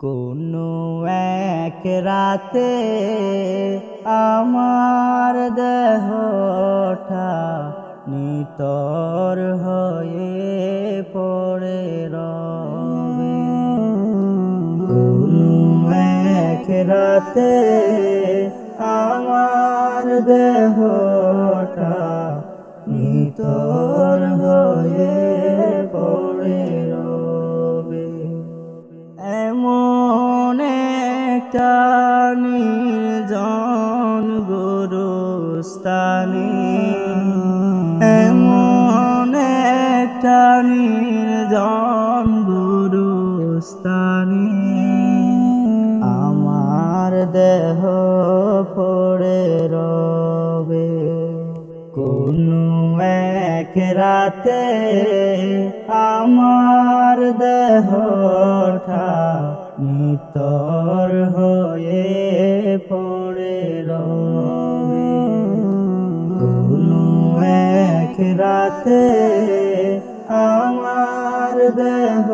কোনো এক রাতে আমার দেহটা নিতর হয়ে পড়ে রবে। কোনো এক রাতে আমার দেহটা নিতর হয়ে পড়ে রবে। এমন একটা নির্জন গুরুস্থানে, এমন একটা নির্জন গুরুস্থানে আমার দেহ পড়ে রবে। কোনো এক রাতে আমার দেহটা নিতর হয়ে পড়ে রবে। কোনো এক রাতে আমার দেহ